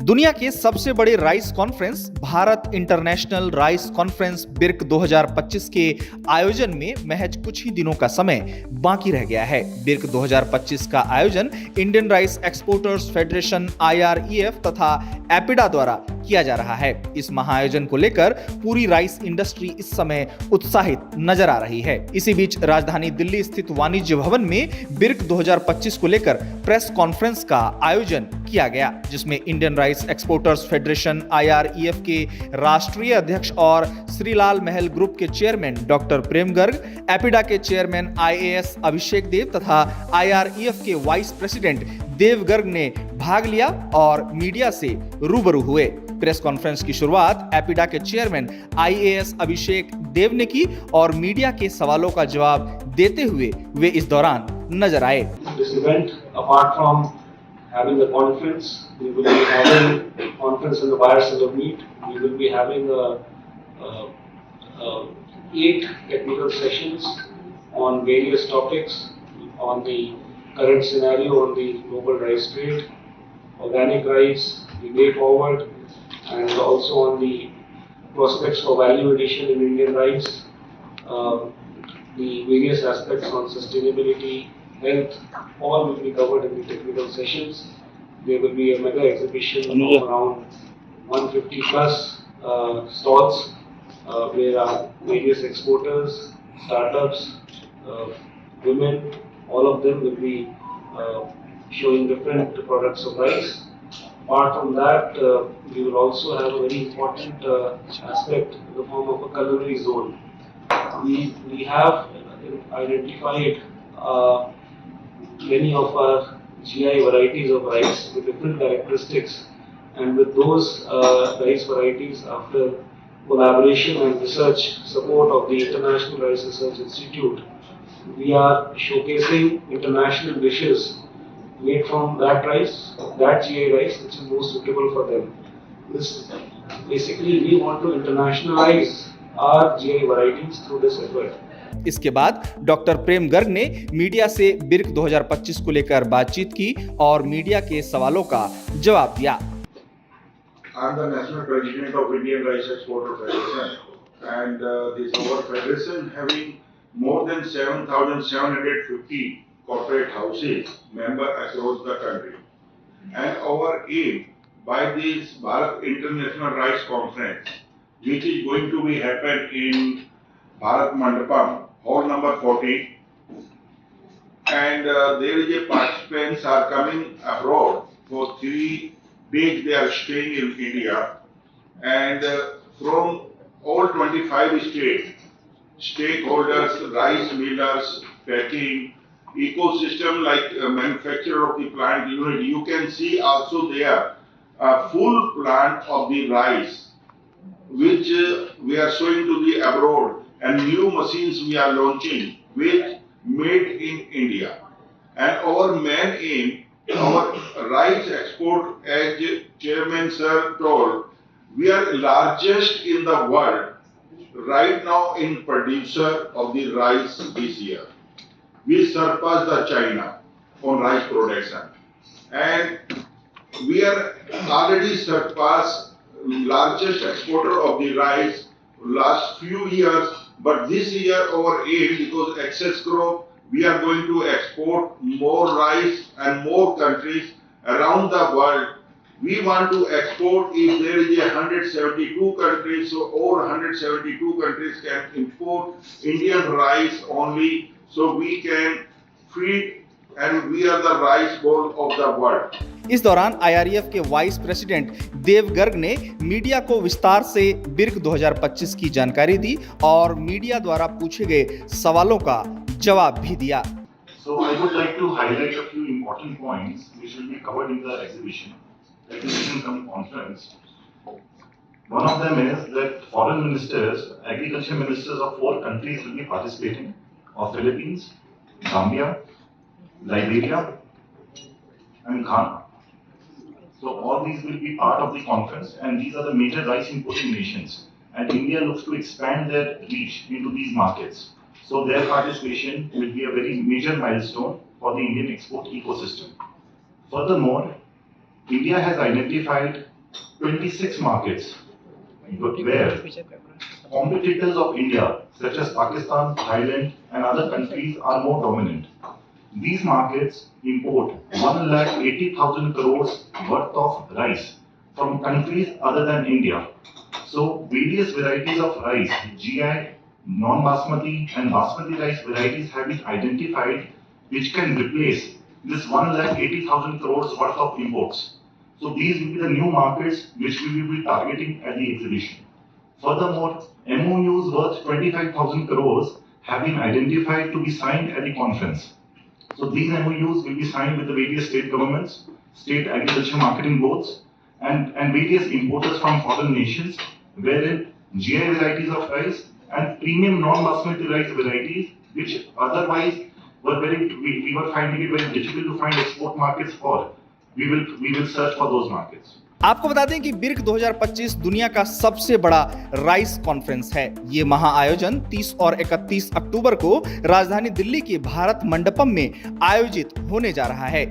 दुनिया के सबसे बड़े rice conference Bharat international rice conference BIRC 2025 के आयोजन में महज कुछ ही दिनों का समय बाकी रह गया है। बिर्क 2025 का आयोजन Indian rice exporters federation IREF तथा एपिडा द्वारा किया जा रहा है। इस महाआयोजन को लेकर पूरी राइस इंडस्ट्री इस समय उत्साहित नजर आ रही है। इसी बीच राजधानी दिल्ली स्थित वाणिज्य भवन में बिर्क 2025 को लेकर प्रेस कॉन्फ्रेंस का आयोजन किया गया, जिसमें Indian rice exporters federation IREF के राष्ट्रीय अध्यक्ष और श्रीलाल महल ग्रुप के चेयरमैन डॉक्टर प्रेम गर्ग, एपिडा के चेयरमैन IAS अभिषेक देव तथा IREF के वाइस प्रेसिडेंट देव गर्ग ने भाग लिया और मीडिया से रूबरू हुए। प्रेस कॉन्फ्रेंस की शुरुआत एपिडा के चेयरमैन IAS अभिषेक देव ने की और मीडिया के सवालों का जवाब देते हुए वे इस दौरान नजर आए। Having the conference, we will be having conference in the buyers of the meet. We will be having 8 technical sessions on various topics on the current scenario on the global rice trade, organic rice, the way forward, and also on the prospects for value addition in Indian rice, the various aspects on sustainability, health, all will be covered in the technical sessions. There will be a mega exhibition of around 150 plus stalls where various exporters, startups, women, all of them will be showing different products of rice. Apart from that, we will also have a very important aspect in the form of a culinary zone. We have identified many of our GI varieties of rice with different characteristics, and with those rice varieties, after collaboration and research support of the International Rice Research Institute, we are showcasing international dishes made from that rice, that GI rice, which is most suitable for them. This basically, we want to internationalize our GI varieties through this effort. इसके बाद doctor प्रेम गर्ग ने media से बिर्क 2025 को लेकर बातचीत की और media के सवालों का जवाब दिया। I am the national president of Indian Rice Exporter Federation, and this our federation having more than 7,750 corporate houses member across the country, and our aim by this Bharat International Rice Conference, which is going to be happen in Bharat Mandapam, hall number 40, and there is a participants are coming abroad for 3 days. They are staying in India, and from all 25 states, stakeholders, rice millers, packing, ecosystem like manufacturer of the plant unit. You can see also there a full plant of the rice, which we are showing to the abroad, and new machines we are launching with made in India. And our main aim, our rice export, as Chairman Sir told, we are largest in the world right now in producer of the rice this year. We surpassed the China on rice production, and we are already surpassed largest exporter of the rice last few years. But this year our aim, because excess crop, we are going to export more rice and more countries around the world. We want to export, if there is 172 countries, so all 172 countries can import Indian rice only, so we can feed, and we are the rice bowl of the world. इस दौरान IREF के vice president देव गर्ग ने media को विस्तार से बिर्क 2025 की जानकारी दी और मीडिया द्वारा पूछे गए सवालों का जवाब भी दिया। So I would like to highlight a few important points which will be covered in the exhibition conference. One of them is that foreign ministers, agriculture ministers of 4 countries will be participating: of Philippines, Zambia, Liberia, and Ghana. So all these will be part of the conference, and these are the major rice importing nations. And India looks to expand their reach into these markets. So their participation will be a very major milestone for the Indian export ecosystem. Furthermore, India has identified 26 markets where competitors of India, such as Pakistan, Thailand, and other countries, are more dominant. These markets import 1,80,000 crores worth of rice from countries other than India. So various varieties of rice, GI, non-basmati and basmati rice varieties have been identified which can replace this 1,80,000 crores worth of imports. So these will be the new markets which we will be targeting at the exhibition. Furthermore, MOUs worth 25,000 crores have been identified to be signed at the conference. So these MOUs will be signed with the various state governments, state agriculture marketing boards, and various importers from foreign nations, wherein GI varieties of rice and premium non-basmati rice varieties, which otherwise we were finding it very difficult to find export markets for. We will search for those markets. आपको बता दें कि बिर्क 2025 दुनिया का सबसे बड़ा rice conference है। ये महाआयोजन 30 और 31 अक्टूबर को राजधानी दिल्ली के भारत मंडपम में आयोजित होने जा रहा है।